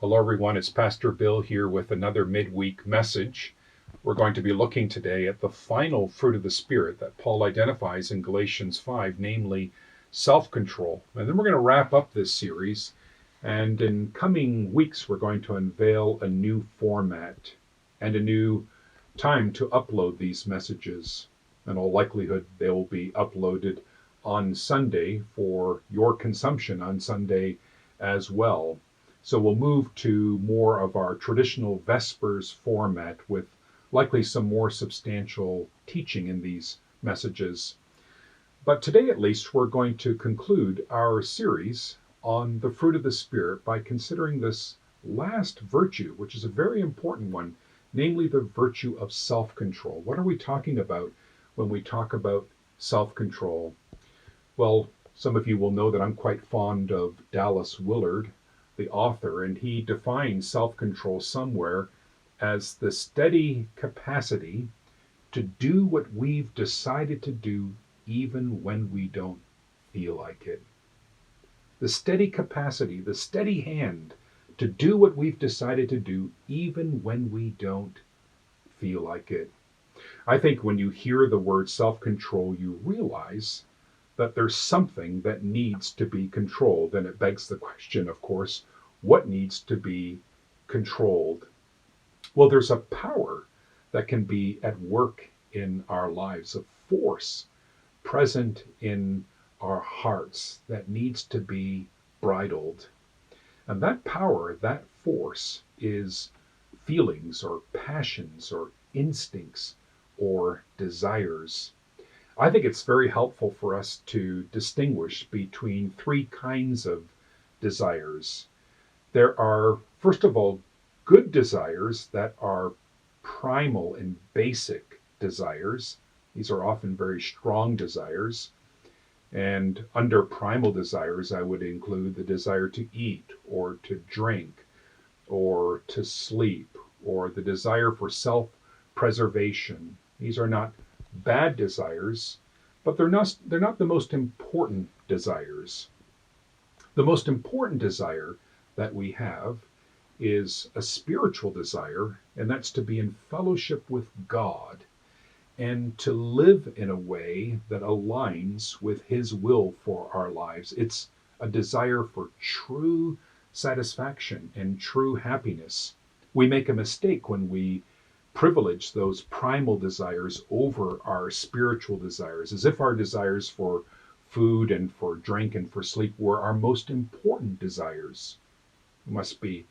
Hello, everyone. It's Pastor Bill here with another midweek message. We're going to be looking today at the final fruit of the Spirit that Paul identifies in Galatians 5, namely self control. And then we're going to wrap up this series. And in coming weeks, we're going to unveil a new format and a new time to upload these messages. In all likelihood, they will be uploaded on Sunday for your consumption on Sunday as well. So we'll move to more of our traditional Vespers format with likely some more substantial teaching in these messages. But today, at least, we're going to conclude our series on the fruit of the Spirit by considering this last virtue, which is a very important one, namely the virtue of self-control. What are we talking about when we talk about self-control? Well, some of you will know that I'm quite fond of Dallas Willard, the author, and he defines self-control somewhere as the steady capacity to do what we've decided to do even when we don't feel like it. The steady capacity, the steady hand to do what we've decided to do even when we don't feel like it. I think when you hear the word self-control, you realize that there's something that needs to be controlled. And it begs the question, of course, what needs to be controlled? Well, there's a power that can be at work in our lives, a force present in our hearts that needs to be bridled. And that power, that force, is feelings or passions or instincts or desires. I think it's very helpful for us to distinguish between three kinds of desires. There are, first of all, good desires that are primal and basic desires. These are often very strong desires. And under primal desires, I would include the desire to eat or to drink or to sleep or the desire for self-preservation. These are not bad desires, but they're not the most important desires. The most important desire that we have is a spiritual desire, and that's to be in fellowship with God and to live in a way that aligns with His will for our lives. It's a desire for true satisfaction and true happiness. We make a mistake when we privilege those primal desires over our spiritual desires, as if our desires for food and for drink and for sleep were our most important desires. We must be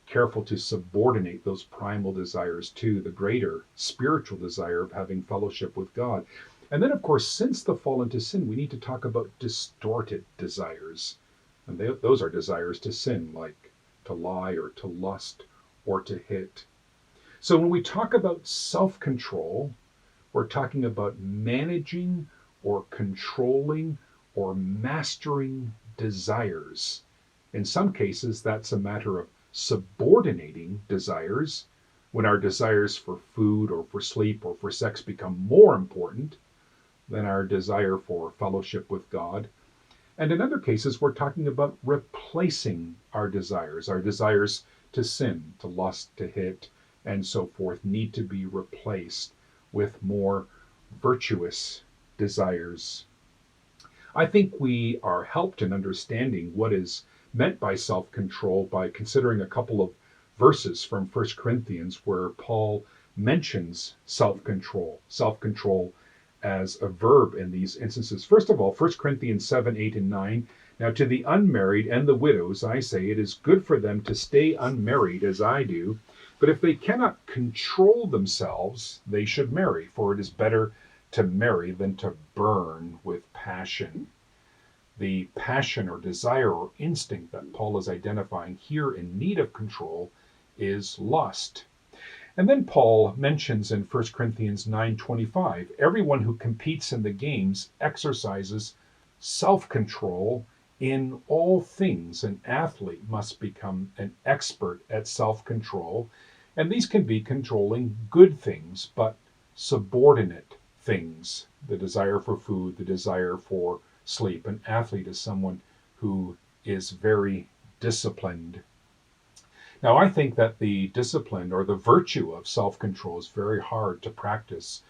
careful to subordinate those primal desires to the greater spiritual desire of having fellowship with God. And then, of course, since the fall into sin, we need to talk about distorted desires. And those are desires to sin, like to lie or to lust or to hit. So when we talk about self-control, we're talking about managing or controlling or mastering desires. In some cases, that's a matter of subordinating desires when our desires for food or for sleep or for sex become more important than our desire for fellowship with God. And in other cases, we're talking about replacing our desires to sin, to lust, to hit, and so forth, need to be replaced with more virtuous desires. I think we are helped in understanding what is meant by self-control by considering a couple of verses from 1 Corinthians where Paul mentions self-control as a verb in these instances. First of all, 1 Corinthians 7, 8, and 9. Now to the unmarried and the widows, I say, it is good for them to stay unmarried as I do. But if they cannot control themselves, they should marry, for it is better to marry than to burn with passion. The passion or desire or instinct that Paul is identifying here in need of control is lust. And then Paul mentions in 1 Corinthians 9:25, everyone who competes in the games exercises self-control in all things. An athlete must become an expert at self-control. And these can be controlling good things, but subordinate things. The desire for food, the desire for sleep. An athlete is someone who is very disciplined. Now, I think that the discipline or the virtue of self control is very hard to practice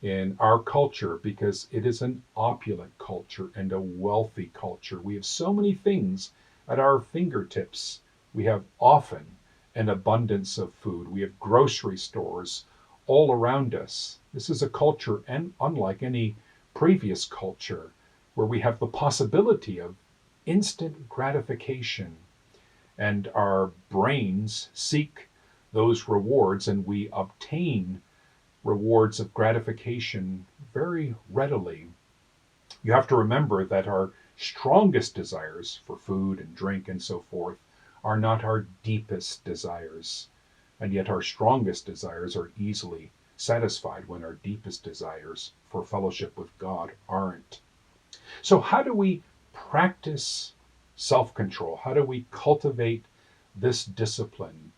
in our culture because it is an opulent culture and a wealthy culture. We have so many things at our fingertips. We have often an abundance of food. We have grocery stores all around us. This is a culture, and unlike any previous culture, where we have the possibility of instant gratification, and our brains seek those rewards, and we obtain rewards of gratification very readily. You have to remember that our strongest desires for food and drink and so forth are not our deepest desires. And yet our strongest desires are easily satisfied when our deepest desires for fellowship with God aren't. So, how do we practice self control? How do we cultivate this discipline?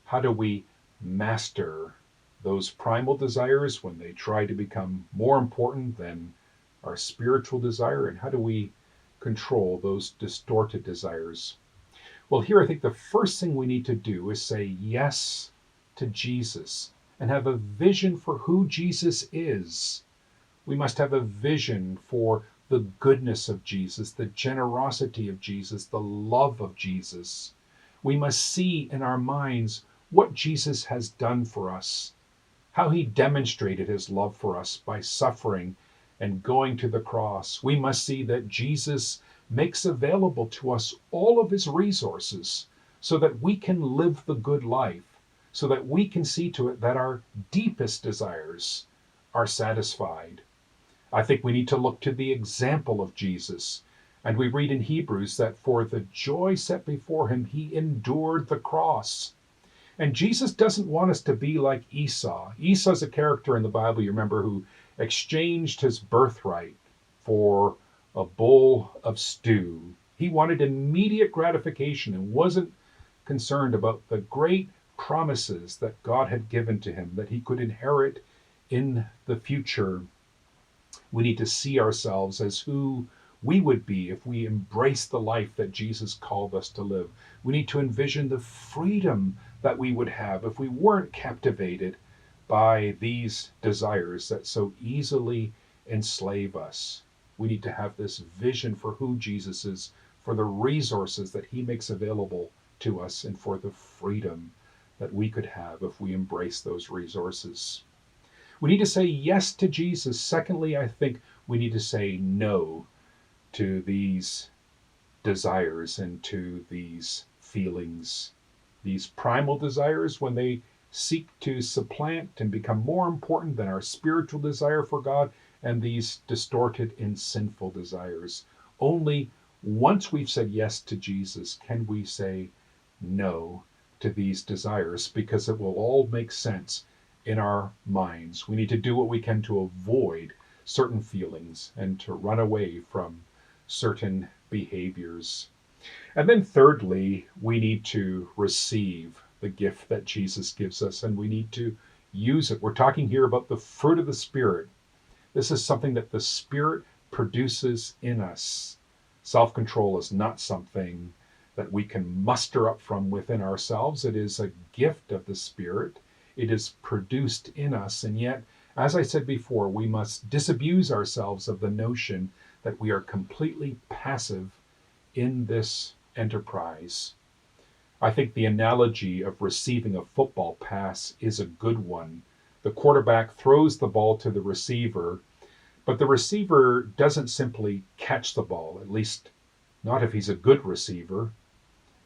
How do we master those primal desires when they try to become more important than our spiritual desire? And how do we control those distorted desires? Well, here I think the first thing we need to do is say yes to Jesus and have a vision for who Jesus is. We must have a vision for the goodness of Jesus, the generosity of Jesus, the love of Jesus. We must see in our minds what Jesus has done for us, how he demonstrated his love for us by suffering and going to the cross. We must see that Jesus makes available to us all of his resources so that we can live the good life, so that we can see to it that our deepest desires are satisfied. I think we need to look to the example of Jesus. And we read in Hebrews that for the joy set before him, he endured the cross. And Jesus doesn't want us to be like Esau. Esau's a character in the Bible, you remember, who exchanged his birthright for a bowl of stew. He wanted immediate gratification and wasn't concerned about the great promises that God had given to him that he could inherit in the future. We need to see ourselves as who we would be if we embrace the life that Jesus called us to live. We need to envision the freedom that we would have if we weren't captivated by these desires that so easily enslave us. We need to have this vision for who Jesus is, for the resources that he makes available to us, and for the freedom that we could have if we embrace those resources. We need to say yes to Jesus. Secondly, I think we need to say no to these desires and to these feelings. These primal desires, when they seek to supplant and become more important than our spiritual desire for God, and these distorted and sinful desires. Only once we've said yes to Jesus can we say no to these desires, because it will all make sense in our minds. We need to do what we can to avoid certain feelings and to run away from certain behaviors. And then thirdly, we need to receive the gift that Jesus gives us, and we need to use it. We're talking here about the fruit of the Spirit. This is something that the Spirit produces in us. Self-control is not something that we can muster up from within ourselves. It is a gift of the Spirit. It is produced in us, and yet, as I said before, we must disabuse ourselves of the notion that we are completely passive in this enterprise. I think the analogy of receiving a football pass is a good one. The quarterback throws the ball to the receiver, but the receiver doesn't simply catch the ball, at least not if he's a good receiver.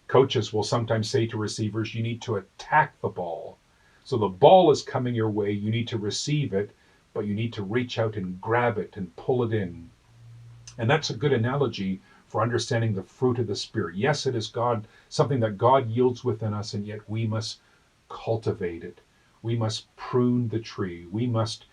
Coaches will sometimes say to receivers, you need to attack the ball. So the ball is coming your way, you need to receive it, but you need to reach out and grab it and pull it in. And that's a good analogy for understanding the fruit of the Spirit. Yes, it is God, something that God yields within us, and yet we must cultivate it. We must prune the tree. We must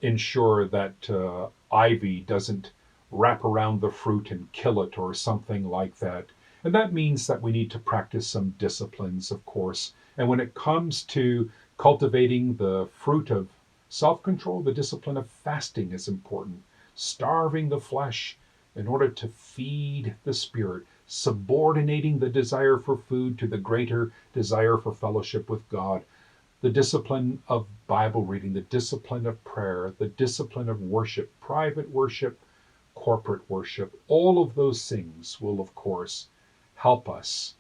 ensure that ivy doesn't wrap around the fruit and kill it or something like that. And that means that we need to practice some disciplines, of course. And when it comes to cultivating the fruit of self-control, the discipline of fasting is important. Starving the flesh in order to feed the Spirit, subordinating the desire for food to the greater desire for fellowship with God, the discipline of Bible reading, the discipline of prayer, the discipline of worship, private worship, corporate worship. All of those things will, of course, help us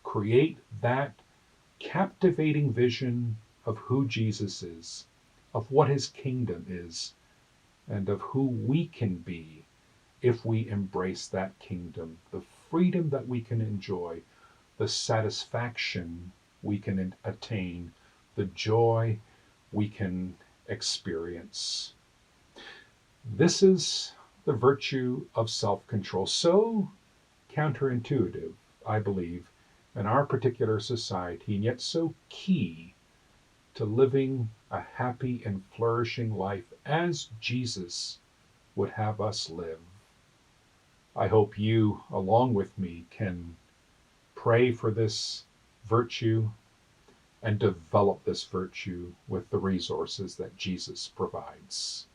create that captivating vision of who Jesus is, of what his kingdom is, and of who we can be if we embrace that kingdom, the freedom that we can enjoy, the satisfaction we can attain, the joy we can experience. This is the virtue of self-control, so counterintuitive, I believe, in our particular society, and yet so key to living a happy and flourishing life as Jesus would have us live. I hope you, along with me, can pray for this virtue and develop this virtue with the resources that Jesus provides.